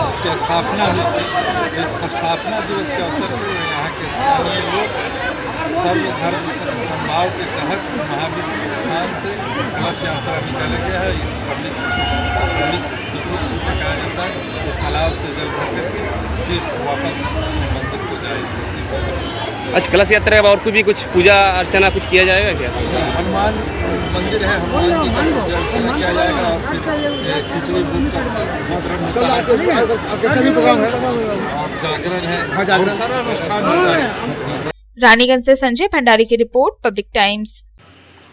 इसकी स्थापना हुई थी। इस स्थापना दिवस के अवसर पर यहाँ के स्थानीय लोग सर्वधर्म संभाव के तहत महावीर स्थान से कलश यात्रा निकाला गया है। इस पंडित से कहा जाता है, इस तालाब से जल भर करके फिर वापस मंदिर को जाए। आज कलश यात्रा और भी कुछ पूजा अर्चना कुछ किया जाएगा क्या? हनुमान मंदिर है, हनुमान जी का पूजा अर्चना किया जाएगा और फिर खिचड़ी भोग का वितरण होता है और जागरण है, बहुत सारा अनुष्ठान होता है। रानीगंज से संजय भंडारी की रिपोर्ट, पब्लिक टाइम्स।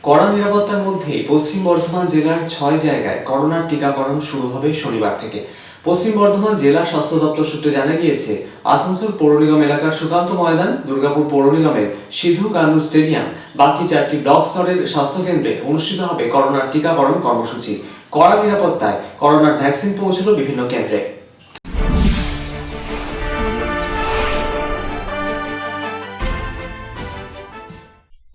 কড়া নিরাপত্তার মধ্যে পশ্চিম বর্ধমান জেলার 6 জায়গায় করোনার টিকাকরণ শুরু হবে শনিবার থেকে। পশ্চিম বর্ধমান জেলা স্বাস্থ্য দপ্তর সূত্রে জানা গিয়েছে, আসানসোল পৌর নিগম এলাকার সুকান্ত ময়দান, দুর্গাপুর পৌর নিগমের সিধু কানু স্টেডিয়াম, বাকি 4টি ব্লক স্তরের স্বাস্থ্য কেন্দ্রে অনুষ্ঠিত হবে করোনার টিকাকরণ কর্মসূচি। কড়া নিরাপত্তায় করোনার ভ্যাকসিন পৌঁছলো বিভিন্ন কেন্দ্রে।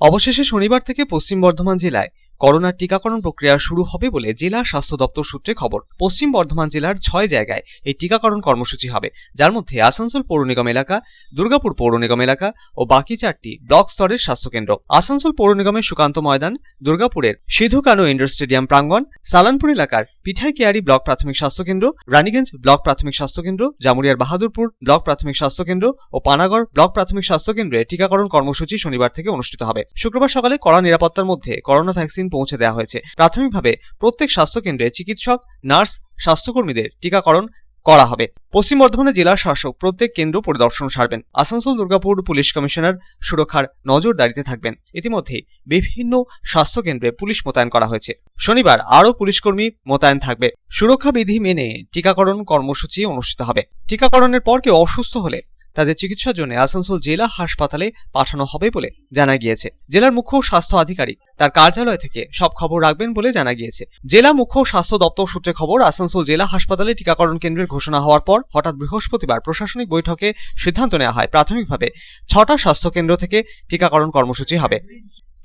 অবশেষে শনিবার থেকে পশ্চিম বর্ধমান জেলায় করোনার টিকাকরণ প্রক্রিয়া শুরু হবে বলে জেলা স্বাস্থ্য দপ্তর সূত্রে খবর। পশ্চিম বর্ধমান জেলার 6 জায়গায় এই টিকাকরণ কর্মসূচি হবে, যার মধ্যে আসানসোল পৌর নিগম এলাকা, দুর্গাপুর পৌর নিগম এলাকা ও বাকি 4টি ব্লক স্তরের স্বাস্থ্যকেন্দ্র। আসানসোল পৌর নিগমের সুকান্ত ময়দান, দুর্গাপুরের সিধু কানু ইন্ডোর স্টেডিয়াম প্রাঙ্গণ, সালানপুর এলাকার পিঠাই কেয়ারি ব্লক প্রাথমিক স্বাস্থ্যকেন্দ্র, রানীগঞ্জ ব্লক প্রাথমিক স্বাস্থ্যকেন্দ্র, জামুরিয়ার বাহাদুরপুর ব্লক প্রাথমিক স্বাস্থ্যকেন্দ্র ও পানাগড় ব্লক প্রাথমিক স্বাস্থ্যকেন্দ্রে টিকাকরণ কর্মসূচি শনিবার থেকে অনুষ্ঠিত হবে। শুক্রবার সকালে কড়া নিরাপত্তার মধ্যে করোনা ভ্যাকসিন পৌঁছে দেওয়া হয়েছে। প্রাথমিকভাবে প্রত্যেক স্বাস্থ্যকেন্দ্রে চিকিৎসক, নার্স, স্বাস্থ্যকর্মীদের টিকাকরণ করা হবে। পশ্চিম বর্ধমানের জেলা শাসক প্রত্যেক কেন্দ্র পরিদর্শন সারবেন। আসানসোল দুর্গাপুর পুলিশ কমিশনার সুরক্ষার নজরদারিতে থাকবেন। ইতিমধ্যে বিভিন্ন স্বাস্থ্যকেন্দ্রে পুলিশ মোতায়েন করা হয়েছে। শনিবার আরও পুলিশকর্মী মোতায়েন থাকবে। সুরক্ষা বিধি মেনে টিকাকরণ কর্মসূচি অনুষ্ঠিত হবে। টিকাকরণের পর কেউ অসুস্থ হলে তাদের চিকিৎসার জন্য আসানসোল জেলা হাসপাতালে পাঠানো হবে বলে জানা গিয়েছে। জেলার মুখ্য স্বাস্থ্য আধিকারিক তার কার্যালয় থেকে সব খবর রাখবেন বলে জানা গিয়েছে। জেলা মুখ্য স্বাস্থ্য দপ্তর সূত্রে খবর, আসানসোল জেলা হাসপাতালে টিকাকরণ কেন্দ্রের ঘোষণা হওয়ার পর হঠাৎ বৃহস্পতিবার প্রশাসনিক বৈঠকে সিদ্ধান্ত নেওয়া হয় প্রাথমিকভাবে 6টা স্বাস্থ্যকেন্দ্র থেকে টিকাকরণ কর্মসূচি হবে।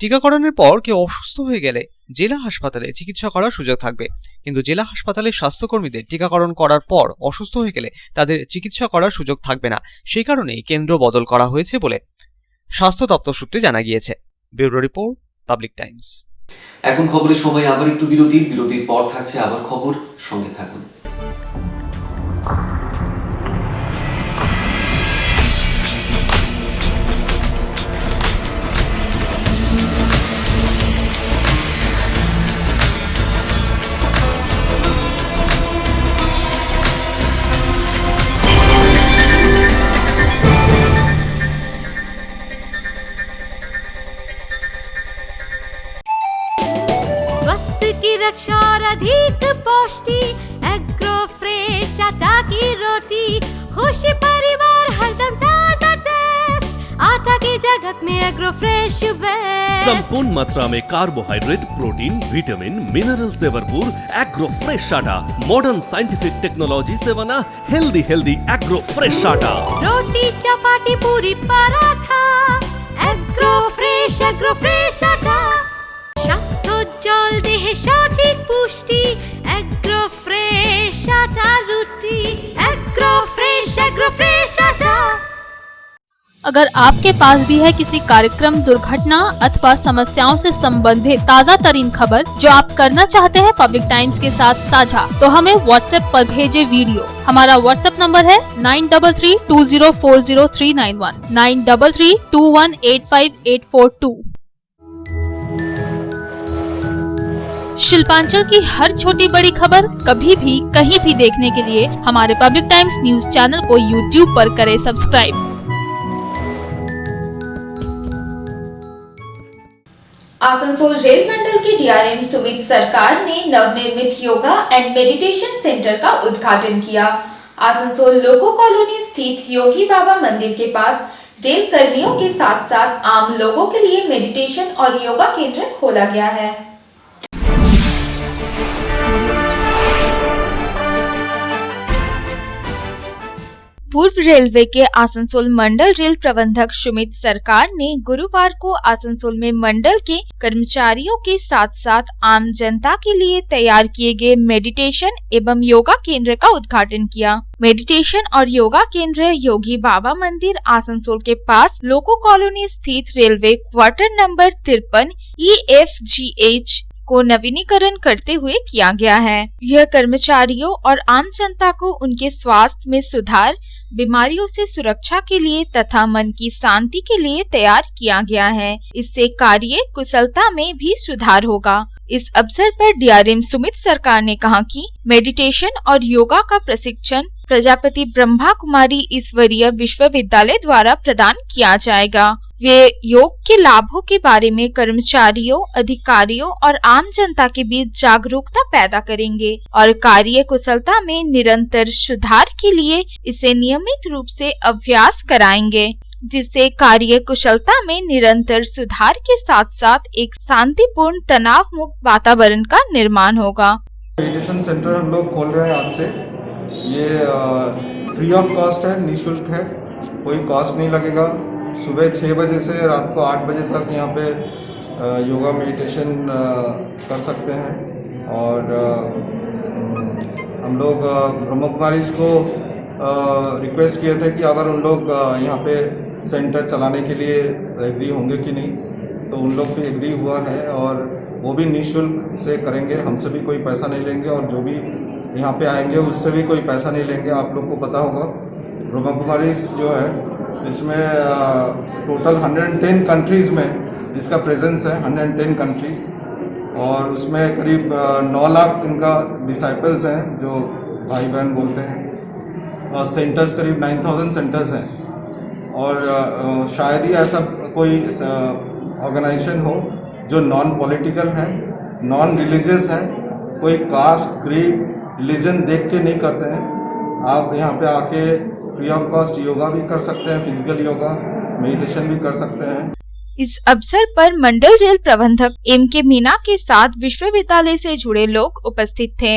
টিকাকরণের পর কেউ অসুস্থ হয়ে গেলে জেলা হাসপাতালে চিকিৎসা করার সুযোগ থাকবে, কিন্তু জেলা হাসপাতালের স্বাস্থ্যকর্মীদের টিকাকরণ করার পর অসুস্থ হয়ে গেলে তাদের চিকিৎসা করার সুযোগ থাকবে না। সেই কারণেই কেন্দ্র বদল করা হয়েছে বলে স্বাস্থ্য দপ্তর সূত্রে জানা গিয়েছে। Bureau report, public Times. এখন খবরের সময় আবার একটু বিরতির পর থাকছে আবার খবর, সঙ্গে থাকুন। स्वास्थ्य की रक्षा और अधिक पौष्टि, एग्रो फ्रेश आटा की रोटी, खुशी परिवार हरदम ताजा टेस्ट, आटा की जगत में एग्रो फ्रेश बेस्ट। संपूर्ण मात्रा में कार्बोहाइड्रेट, प्रोटीन, विटामिन, मिनरल से भरपूर एग्रो फ्रेश आटा मॉडर्न साइंटिफिक टेक्नोलॉजी से बना हेल्दी एग्रो फ्रेश आटा। रोटी, चपाती, पूरी, पराठा, एग्रो फ्रेश आटा। স্বাস্থ্যোজ্জ্বল দেহে সঠিক পুষ্টি, এগ্রো ফ্রেশ আটা রুটি, এগ্রো ফ্রেশ আটা। अगर आपके पास भी है किसी कार्यक्रम, दुर्घटना अथवा समस्याओं से संबंधित ताज़ा तरीन खबर जो आप करना चाहते हैं पब्लिक टाइम्स के साथ साझा, तो हमें व्हाट्सएप पर भेजे वीडियो। हमारा व्हाट्सएप नंबर है 9332040391, 9332185842। शिल्पांचल की हर छोटी बड़ी खबर कभी भी कहीं भी देखने के लिए हमारे पब्लिक टाइम्स न्यूज चैनल को यूट्यूब पर करें सब्सक्राइब। आसनसोल रेल मंडल के डीआरएम सुमित सरकार ने नवनिर्मित योगा एंड मेडिटेशन सेंटर का उद्घाटन किया। आसनसोल लोको कॉलोनी स्थित योगी बाबा मंदिर के पास रेल कर्मियों के साथ साथ आम लोगों के लिए मेडिटेशन और योगा केंद्र खोला गया है। पूर्व रेलवे के आसनसोल मंडल रेल प्रबंधक सुमित सरकार ने गुरुवार को आसनसोल में मंडल के कर्मचारियों के साथ साथ आम जनता के लिए तैयार किए गए मेडिटेशन एवं योगा केंद्र का उद्घाटन किया। मेडिटेशन और योगा केंद्र योगी बाबा मंदिर आसनसोल के पास लोको कॉलोनी स्थित रेलवे क्वार्टर नंबर 53 EFGH को नवीनीकरण करते हुए किया गया है। यह कर्मचारियों और आम जनता को उनके स्वास्थ्य में सुधार, बीमारियों से सुरक्षा के लिए तथा मन की शांति के लिए तैयार किया गया है। इससे कार्य कुशलता में भी सुधार होगा। इस अवसर पर डीआरएम सुमित सरकार ने कहा कि मेडिटेशन और योगा का प्रशिक्षण प्रजापति ब्रह्मा कुमारी ईश्वरीय विश्वविद्यालय द्वारा प्रदान किया जाएगा। वे योग के लाभों के बारे में कर्मचारियों, अधिकारियों और आम जनता के बीच जागरूकता पैदा करेंगे और कार्य कुशलता में निरंतर सुधार के लिए इसे नियमित रूप से अभ्यास कराएंगे, जिससे कार्य कुशलता में निरंतर सुधार के साथ साथ एक शांतिपूर्ण तनाव मुक्त वातावरण का निर्माण होगा। मेडिटेशन सेंटर हम लोग खोल रहे हैं आज से। ये फ्री ऑफ कॉस्ट है, निःशुल्क है, कोई कॉस्ट नहीं लगेगा। सुबह 6 बजे से रात को 8 बजे तक यहाँ पे योगा मेडिटेशन कर सकते हैं। और हम लोग ब्रह्मा कुमारीज़ को रिक्वेस्ट किए थे कि अगर उन लोग यहाँ पे सेंटर चलाने के लिए एग्री होंगे कि नहीं, तो उन लोग भी एग्री हुआ है और वो भी निःशुल्क से करेंगे। हमसे भी कोई पैसा नहीं लेंगे और जो भी यहाँ पे आएंगे उससे भी कोई पैसा नहीं लेंगे। आप लोग को पता होगा ब्रह्मा कुमारीज़ जो है इसमें टोटल 110 कंट्रीज़ में इसका प्रेजेंस है, 110 कंट्रीज़, और उसमें करीब 9 लाख इनका डिसाइपल्स हैं जो भाई बहन बोलते हैं, और सेंटर्स करीब 9000 सेंटर्स हैं। और शायद ही ऐसा कोई ऑर्गेनाइजेशन हो जो नॉन पॉलिटिकल है, नॉन रिलीजियस है, कोई कास्ट, क्रीड, रिलीजन देख के नहीं करते हैं। आप यहाँ पे आके फ्री ऑफ कॉस्ट योगा भी कर सकते हैं, फिजिकल योगा, मेडिटेशन भी कर सकते हैं। इस अवसर पर मंडल रेल प्रबंधक M.K. मीना के साथ विश्वविद्यालय से जुड़े लोग उपस्थित थे।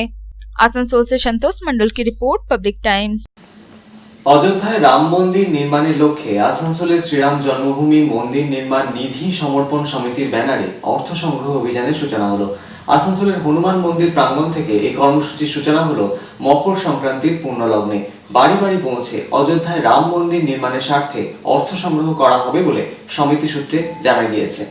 आसनसोल से संतोष मंडल की रिपोर्ट, पब्लिक टाइम्स। অযোধ্যায় রাম মন্দির নির্মাণের লক্ষ্যে আসানসোলের শ্রীরাম জন্মভূমি মন্দির নির্মাণ নিধি সমর্পণ সমিতির ব্যানারে অর্থ সংগ্রহ অভিযানের সূচনা হলো। আসানসোলের হনুমান মন্দির প্রাঙ্গণ থেকে এই কর্মসূচির সূচনা হলো মকর সংক্রান্তির পূর্ণলগ্নে। বাড়ি বাড়ি পৌঁছে অযোধ্যায় রাম মন্দির নির্মাণের স্বার্থে অর্থ সংগ্রহ করা হবে বলে সমিতি সূত্রে জানা গিয়েছে।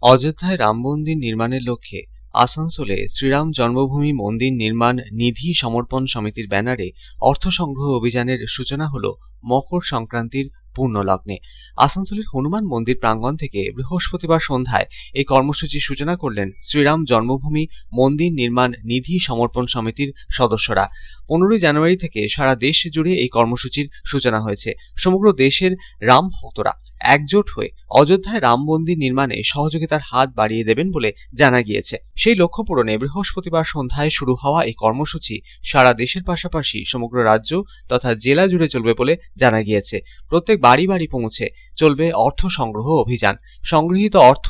অযোধ্যায় রাম মন্দির নির্মাণের লক্ষ্যে আসানসোলে শ্রীরাম জন্মভূমি মন্দির নির্মাণ নিধি সমর্পণ সমিতির ব্যানারে অর্থ সংগ্রহ অভিযানের সূচনা হলো মকর সংক্রান্তির পূর্ণলগ্নে। আসানসোলের হনুমান মন্দির প্রাঙ্গণ থেকে বৃহস্পতিবার সন্ধ্যায় এই কর্মসূচির সূচনা করলেন শ্রীরাম জন্মভূমি মন্দির নির্মাণ নিধি সমর্পণ সমিতির সদস্যরা। 15 জানুয়ারি থেকে সারা দেশ জুড়ে এই কর্মসূচির সূচনা হয়েছে। সমগ্র দেশের রাম ভক্তরা একজোট হয়ে অযোধ্যায় রাম মন্দির নির্মাণে সহযোগিতার হাত বাড়িয়ে দেবেন বলে জানা গিয়েছে। সেই লক্ষ্য পূরণে বৃহস্পতিবার সন্ধ্যায় শুরু হওয়া এই কর্মসূচি সারা দেশের পাশাপাশি সমগ্র রাজ্য তথা জেলা জুড়ে চলবে বলে জানা গিয়েছে। প্রত্যেক বাড়ি বাড়ি পৌঁছে চলবে অর্থ সংগ্রহ অভিযান। সংগৃহীত অর্থ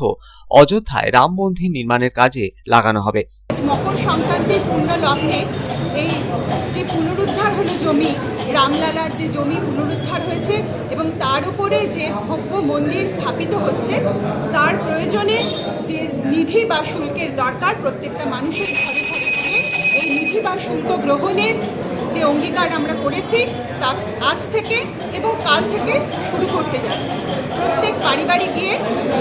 অযোধ্যায় রাম মন্দির নির্মাণের কাজে লাগানো হবে। মকর সংক্রান্তির পূর্ণ লগ্নে এই যে পুনরুদ্ধার হলো জমি, রামলালার যে জমি পুনরুদ্ধার হয়েছে এবং তার উপরে যে ভব্য মন্দির স্থাপিত হচ্ছে, তার প্রয়োজনে যে নিধি বা শুল্কের দরকার প্রত্যেকটা মানুষের ঘরে ঘরে গিয়ে এই নিধি বা শুল্ক গ্রহণের যে অঙ্গীকার আমরা করেছি তা আজ থেকে এবং কাল থেকে শুরু করতে যাচ্ছি। প্রত্যেক বাড়ি বাড়ি গিয়ে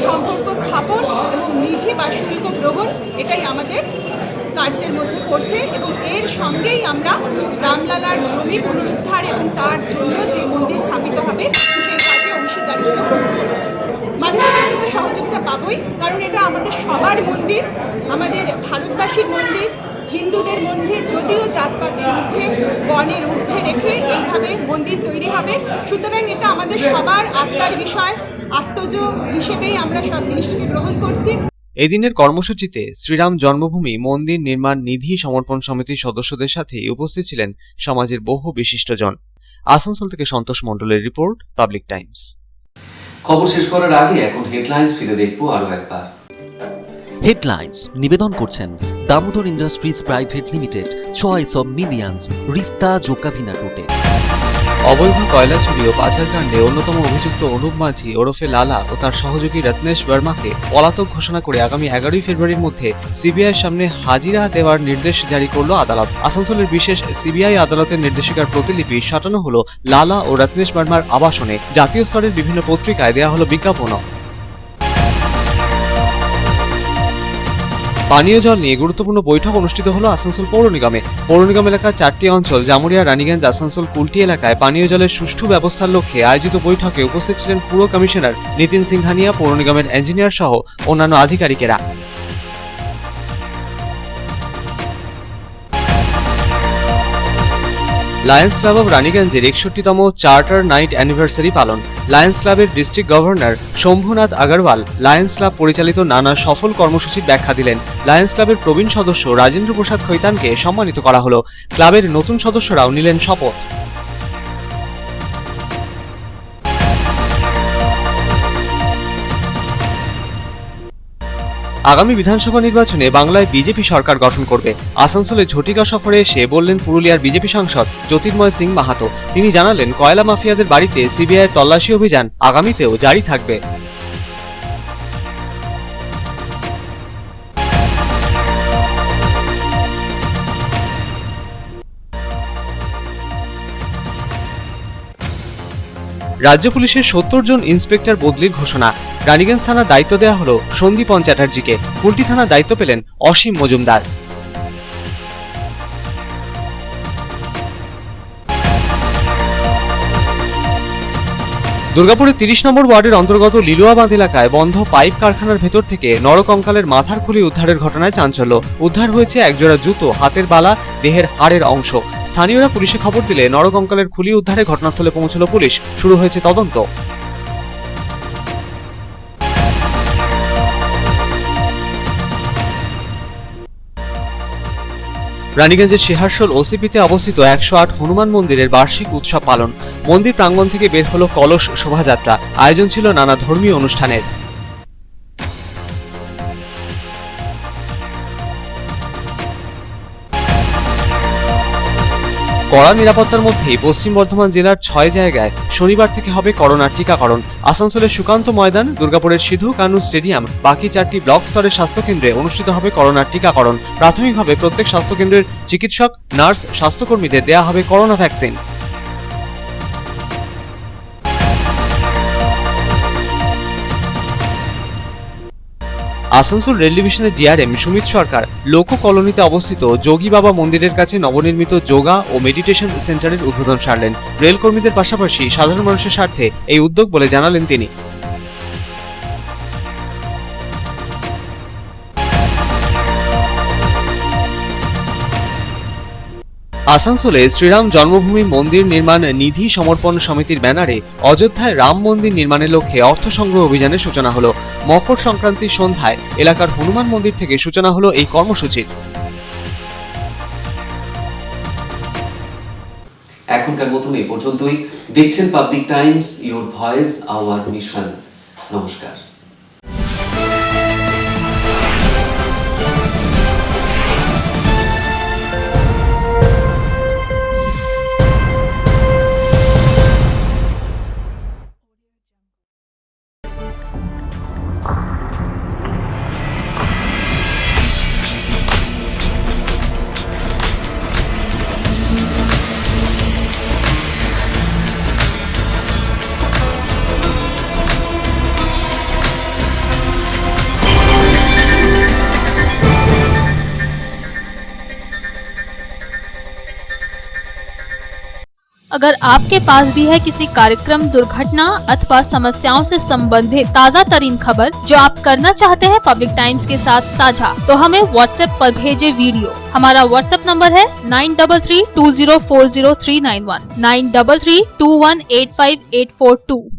সম্পর্ক স্থাপন এবং নিধি বা শুল্ক গ্রহণ এটাই আমাদের কার্যের মধ্যে পড়ছে এবং এর সঙ্গেই আমরা রামলালার জমি পুনরুদ্ধার এবং তার জন্য যে মন্দির স্থাপিত হবে সেই কাজে অংশীদারিত্ব গ্রহণ করছি। মানুষের কাছে তো সহযোগিতা পাবই, কারণ এটা আমাদের সবার মন্দির, আমাদের ভারতবাসীর মন্দির, হিন্দুদের মন্দির। যদিও জাতপাতের ঊর্ধ্বে, বর্ণের ঊর্ধ্বে রেখে এইভাবে মন্দির তৈরি হবে, সুতরাং এটা আমাদের সবার আত্মার বিষয়, আত্মজ হিসেবেই আমরা সব জিনিসটাকে গ্রহণ করছি। এদিনের কর্মসূচিতে শ্রীরাম জন্মভূমি মন্দির নির্মাণ নিধি সমর্পণ সমিতির সদস্যদের সাথে উপস্থিত ছিলেন সমাজের বহু বিশিষ্টজন। আসানসোল থেকে সন্তোষ মণ্ডলের রিপোর্ট, পাবলিক টাইমস। খবর শেষ করার আগে এখন হেডলাইন্স ফিরে দেখবো আরো একবার। হেডলাইন্স নিবেদন করছেন Damodar industries private limited, choice of millions, রিস্তা জোকাভিনা রুটে। অবৈধ কয়লা চুরি ও পাচারকাণ্ডে অন্যতম অভিযুক্ত অনুপ মাঝি ওরফে লালা ও তার সহযোগী রত্নেশ বর্মাকে পলাতক ঘোষণা করে আগামী 11 ফেব্রুয়ারির মধ্যে সিবিআইয়ের সামনে হাজিরা দেওয়ার নির্দেশ জারি করল আদালত। আসানসোলের বিশেষ সিবিআই আদালতের নির্দেশিকার প্রতিলিপি সাঁটানো হলো লালা ও রত্নেশ বর্মার আবাসনে। জাতীয় স্তরের বিভিন্ন পত্রিকায় দেওয়া হলো বিজ্ঞাপন। পানীয় জল নিয়ে গুরুত্বপূর্ণ বৈঠক অনুষ্ঠিত হলো আসানসোল পৌর নিগমে। পৌর নিগম এলাকার 4টি অঞ্চল জামুরিয়া, রানীগঞ্জ, আসানসোল, কুলটি এলাকায় পানীয় জলের সুষ্ঠু ব্যবস্থার লক্ষ্যে আয়োজিত বৈঠকে উপস্থিত ছিলেন পুর কমিশনার নিতিন সিংহানিয়া, পৌর নিগমের ইঞ্জিনিয়ার সহ অন্যান্য আধিকারিকেরা। লায়ন্স ক্লাব অব রানীগঞ্জের 61তম চার্টার নাইট অ্যানিভার্সারি পালন। লায়ন্স ক্লাবের district governor Shambhunath Agarwal Lions club পরিচালিত নানা সফল কর্মসূচির ব্যাখ্যা দিলেন। লায়ন্স ক্লাবের প্রবীণ সদস্য রাজেন্দ্র প্রসাদ খৈতানকে সম্মানিত করা হলো। ক্লাবের নতুন সদস্যরাও নিলেন শপথ। আগামী বিধানসভা নির্বাচনে বাংলায় বিজেপি সরকার গঠন করবে। আসানসোলে ঝটিকা সফরে এসে বললেন পুরুলিয়ার বিজেপি সাংসদ জ্যোতির্ময় সিং মাহাতো। তিনি জানালেন কয়লা মাফিয়াদের বাড়িতে সিবিআইয়ের তল্লাশি অভিযান আগামীতেও জারি থাকবে। রাজ্য পুলিশের 70 জন ইন্সপেক্টর বদলির ঘোষণা। রানীগঞ্জ থানার দায়িত্ব দেওয়া হলো সন্দীপন চ্যাটার্জিকে। কুলটি থানার দায়িত্ব পেলেন অসীম মজুমদার। দুর্গাপুরের 30 নম্বর ওয়ার্ডের অন্তর্গত লিলুয়াবাঁধ এলাকায় বন্ধ পাইপ কারখানার ভেতর থেকে নরকঙ্কালের মাথার খুলি উদ্ধারের ঘটনায় চাঞ্চল্য। উদ্ধার হয়েছে একজোড়া জুতো, হাতের বালা, দেহের হাড়ের অংশ। স্থানীয়রা পুলিশে খবর দিলে নরকঙ্কালের খুলি উদ্ধারে ঘটনাস্থলে পৌঁছল পুলিশ। শুরু হয়েছে তদন্ত। রানীগঞ্জের শেহারশোল ওসিপিতে অবস্থিত 108 হনুমান মন্দিরের বার্ষিক উৎসব পালন। মন্দির প্রাঙ্গণ থেকে বের হলো কলস শোভাযাত্রা। আয়োজন ছিল নানা ধর্মীয় অনুষ্ঠানের। কড়া নিরাপত্তার মধ্যেই পশ্চিম বর্ধমান জেলার 6 জায়গায় শনিবার থেকে হবে করোনার টিকাকরণ। আসানসোলের সুকান্ত ময়দান, দুর্গাপুরের সিধু কানু স্টেডিয়াম, বাকি 4টি ব্লক স্তরের স্বাস্থ্যকেন্দ্রে অনুষ্ঠিত হবে করোনার টিকাকরণ। প্রাথমিকভাবে প্রত্যেক স্বাস্থ্যকেন্দ্রের চিকিৎসক, নার্স, স্বাস্থ্যকর্মীদের দেয়া হবে করোনা ভ্যাকসিন। আসানসোল রেল ডিভিশনের ডিআরএম সুমিত সরকার লোক কলোনিতে অবস্থিত যোগী বাবা মন্দিরের কাছে নবনির্মিত যোগা ও মেডিটেশন সেন্টারের উদ্বোধন সারলেন। রেল কর্মীদের পাশাপাশি সাধারণ মানুষের স্বার্থে এই উদ্যোগ বলে জানালেন তিনি। আসানসোলে শ্রীরাম জন্মভূমি মন্দির নির্মাণ নিধি সমর্পণ সমিতির ব্যানারে অযোধ্যায় রাম মন্দির নির্মাণের লক্ষ্যে অর্থ সংগ্রহ অভিযানের সূচনা হলো। মকর সংক্রান্তির সন্ধ্যায় এলাকার হনুমান মন্দির থেকে সূচনা হলো এই কর্মসূচির। এখনকার মতন এই পর্যন্তই। দেখছেন public Times, your voice hour mission. নমস্কার। अगर आपके पास भी है किसी कार्यक्रम, दुर्घटना अथवा समस्याओं से संबंधित ताज़ा तरीन खबर जो आप करना चाहते हैं पब्लिक टाइम्स के साथ साझा, तो हमें व्हाट्सएप पर भेजे वीडियो। हमारा व्हाट्सएप नंबर है 9332040391 9332185842।